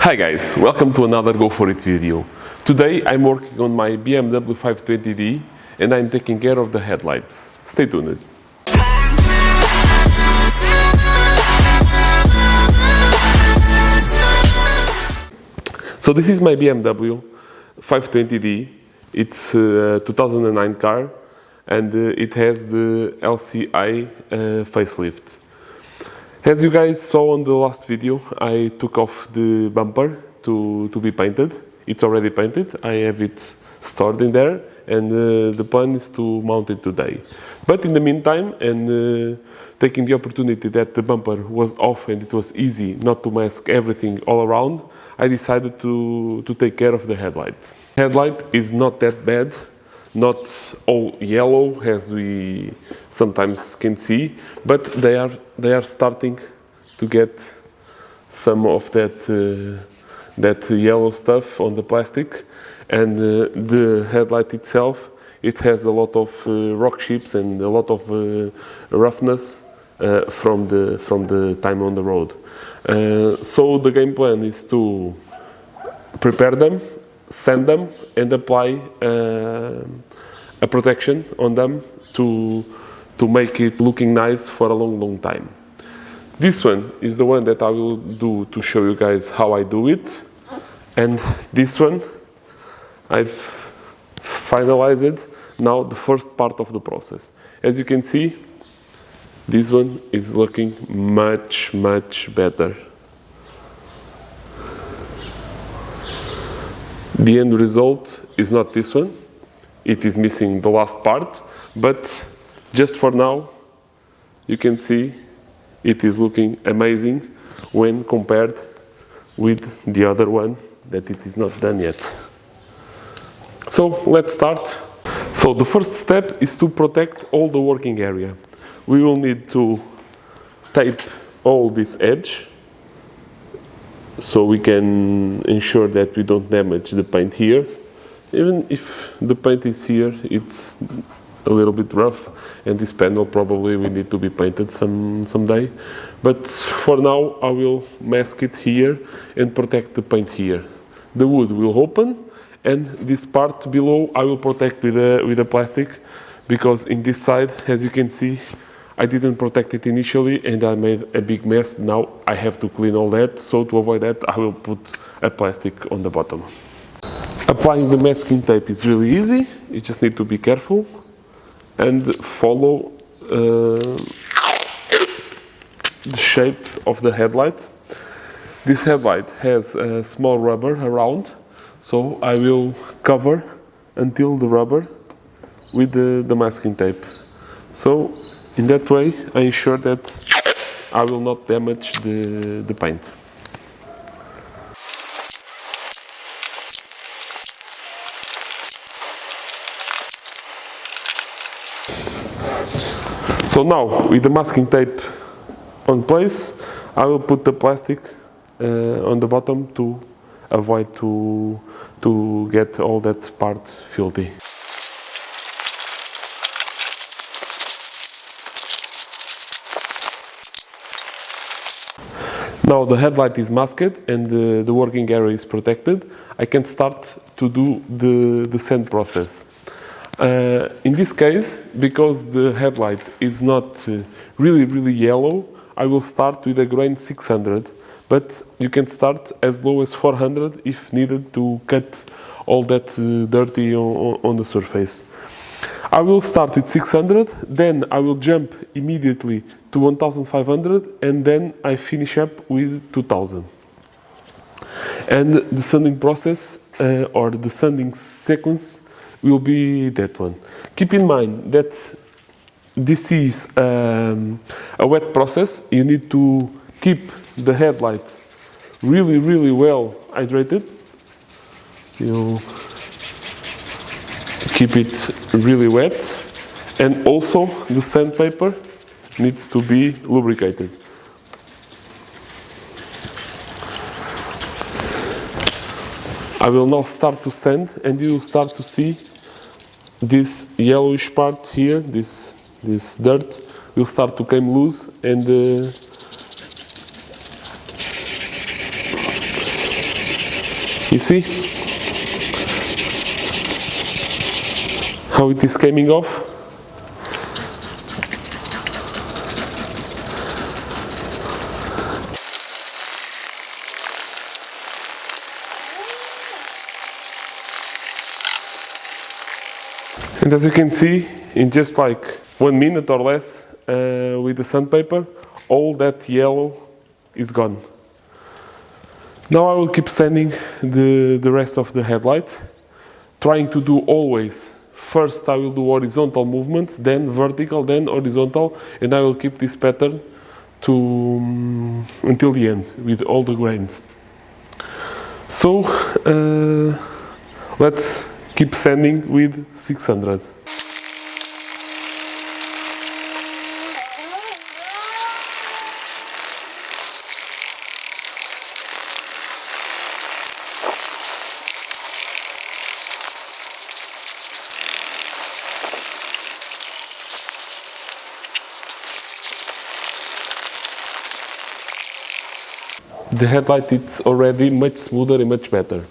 Hi guys, welcome to another GoForIt video. Today I'm working on my BMW 520D and I'm taking care of the headlights. Stay tuned. So this is my BMW 520D. It's a 2009 car and it has the LCI facelift. As you guys saw on the last video, I took off the bumper to be painted. It's already painted. I have it stored in there and the plan is to mount it today. But in the meantime, and taking the opportunity that the bumper was off and it was easy not to mask everything all around, I decided to take care of the headlights. Headlight is not that bad, not all yellow as we sometimes can see, but they are starting to get some of that yellow stuff on the plastic, and the headlight itself, it has a lot of rock chips and a lot of roughness from the time on the road. So the game plan is to prepare them, sand them and apply a protection on them to make it looking nice for a long time. This one is the one that I will do to show you guys how I do it, and this one I've finalized now the first part of the process. As you can see, this one is looking much better. The end result is not this one. It is missing the last part, but just for now, you can see it is looking amazing when compared with the other one that it is not done yet. So let's start. So the first step is to protect all the working area. We will need to tape all this edge so we can ensure that we don't damage the paint here. Even if the paint is here, it's a little bit rough, and this panel probably will need to be painted someday. But for now, I will mask it here and protect the paint here. The wood will open, and this part below I will protect with a plastic, because in this side, as you can see, I didn't protect it initially and I made a big mess. Now I have to clean all that, so to avoid that I will put a plastic on the bottom. Applying the masking tape is really easy. You just need to be careful and follow the shape of the headlight. This headlight has a small rubber around, so I will cover until the rubber with the masking tape. So in that way I ensure that I will not damage the paint. So now, with the masking tape on place, I will put the plastic on the bottom to avoid to get all that part filthy. Now the headlight is masked and the working area is protected. I can start to do the sand process. In this case, because the headlight is not really yellow, I will start with a grain 600, but you can start as low as 400 if needed to cut all that dirty on the surface. I will start with 600, then I will jump immediately to 1500, and then I finish up with 2000. And the sanding process or the sanding sequence will be that one. Keep in mind that this is a wet process. You need to keep the headlight really well hydrated. You keep it really wet, and also the sandpaper needs to be lubricated. I will now start to sand, and you will start to see this yellowish part here, this dirt will start to come loose, and You see how it is coming off? And as you can see, in just like 1 minute or less, with the sandpaper, all that yellow is gone. Now I will keep sanding the rest of the headlight, trying to do always, first I will do horizontal movements, then vertical, then horizontal, and I will keep this pattern until the end with all the grains. So let's keep sanding with 600. The headlight is already much smoother and much better.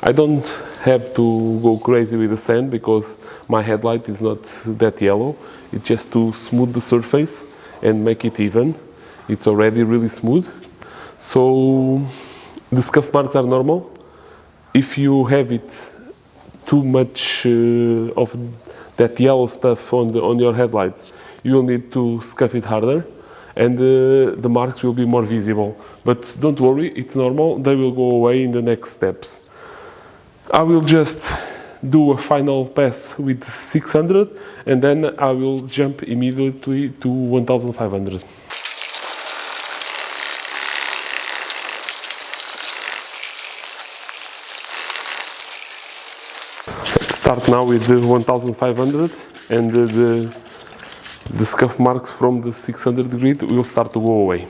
I don't have to go crazy with the sand because my headlight is not that yellow. It's just to smooth the surface and make it even. It's already really smooth. So the scuff marks are normal. If you have it too much of that yellow stuff on your headlight, you will need to scuff it harder, and the marks will be more visible. But don't worry, it's normal, they will go away in the next steps. I will just do a final pass with 600 and then I will jump immediately to 1500. Let's start now with the 1500 and the scuff marks from the 600 grid will start to go away.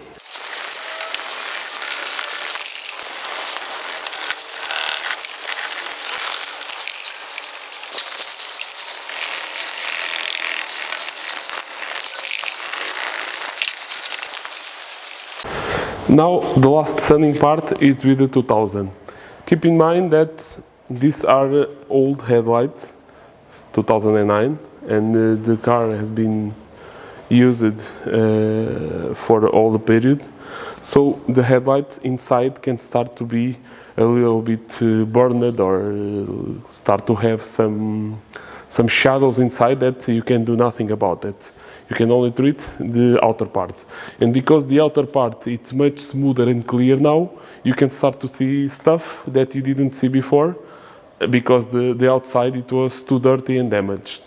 Now the last sanding part is with the 2000. Keep in mind that these are old headlights, 2009, and the car has been used for all the period. So the headlights inside can start to be a little bit burned or start to have some shadows inside that you can do nothing about it. You can only treat the outer part. And because the outer part is much smoother and clear now, you can start to see stuff that you didn't see before because the outside it was too dirty and damaged.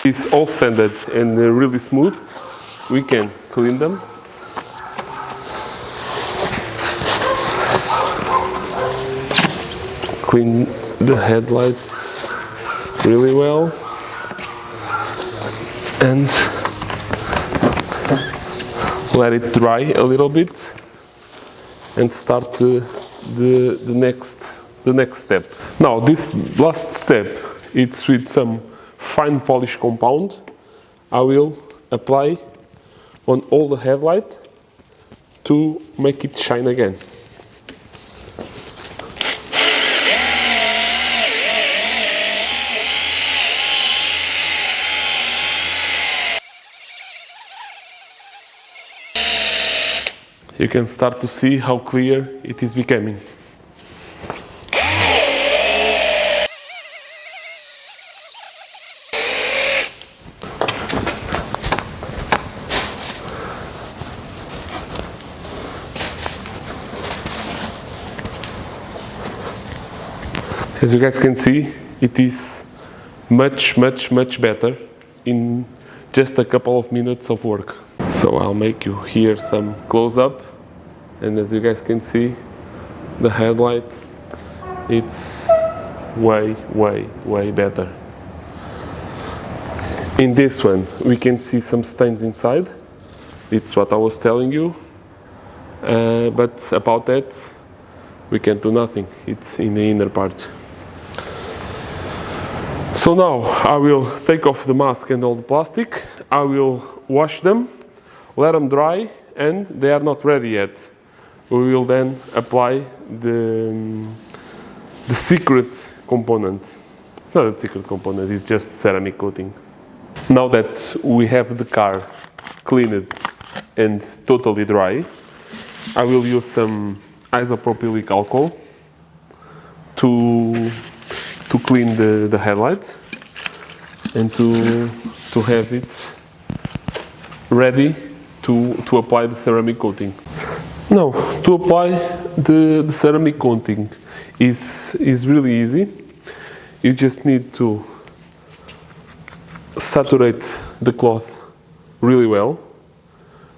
It's all sanded and really smooth. We can clean them. Clean the headlights really well. And let it dry a little bit and start the next step. Now this last step, it's with some fine polish compound. I will apply on all the headlight to make it shine again. You can start to see how clear it is becoming. As you guys can see, it is much better in just a couple of minutes of work. So I'll make you here some close-up, and as you guys can see, the headlight, it's way better. In this one, we can see some stains inside. It's what I was telling you, but about that, we can do nothing. It's in the inner part. So now I will take off the mask and all the plastic. I will wash them, let them dry, and they are not ready yet. we will then apply the secret component. It's not a secret component, it's just ceramic coating. Now that we have the car cleaned and totally dry, I will use some isopropylic alcohol to clean the headlights and to have it ready to apply the ceramic coating. Now, to apply the ceramic coating is really easy. You just need to saturate the cloth really well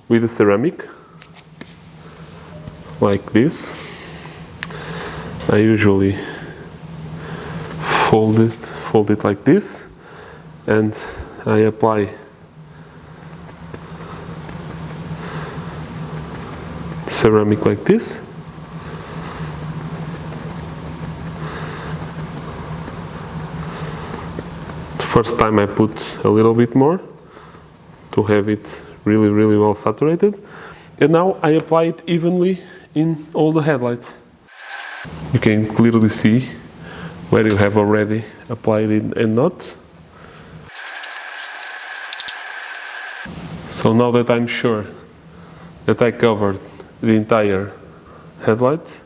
with the ceramic, like this. I usually fold it like this, and I apply ceramic like this. First time I put a little bit more to have it really well saturated, and now I apply it evenly in all the headlights. You can clearly see where you have already applied it and not. So now that I'm sure that I covered the entire headlight,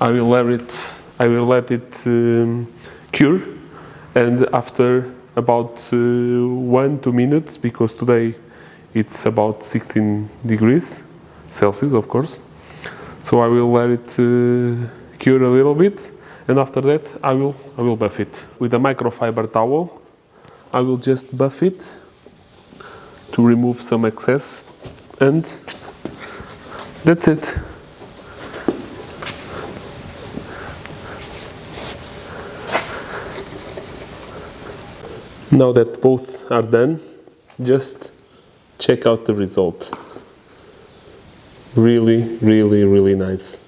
I will let it cure, and after about 1-2 minutes, because today it's about 16 degrees Celsius, of course, so I will let it cure a little bit, and after that I will buff it with a microfiber towel. I will just buff it to remove some excess, and that's it. Now that both are done, just check out the result. Really nice.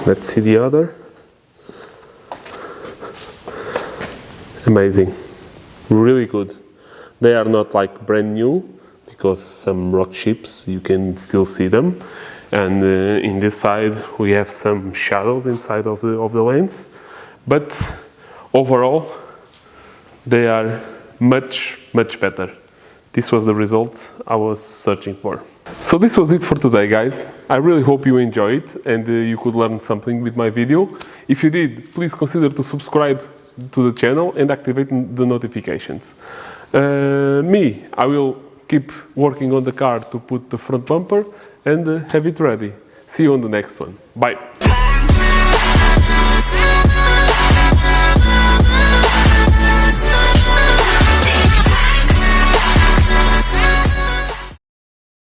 Let's see the other. Amazing. Really good. They are not like brand new, because some rock chips, you can still see them. And in this side we have some shadows inside of the lens. But overall, they are much better. This was the result I was searching for. So this was it for today, guys. I really hope you enjoyed and you could learn something with my video. If you did, please consider to subscribe to the channel and activate the notifications. I will keep working on the car to put the front bumper and have it ready. See you on the next one. Bye.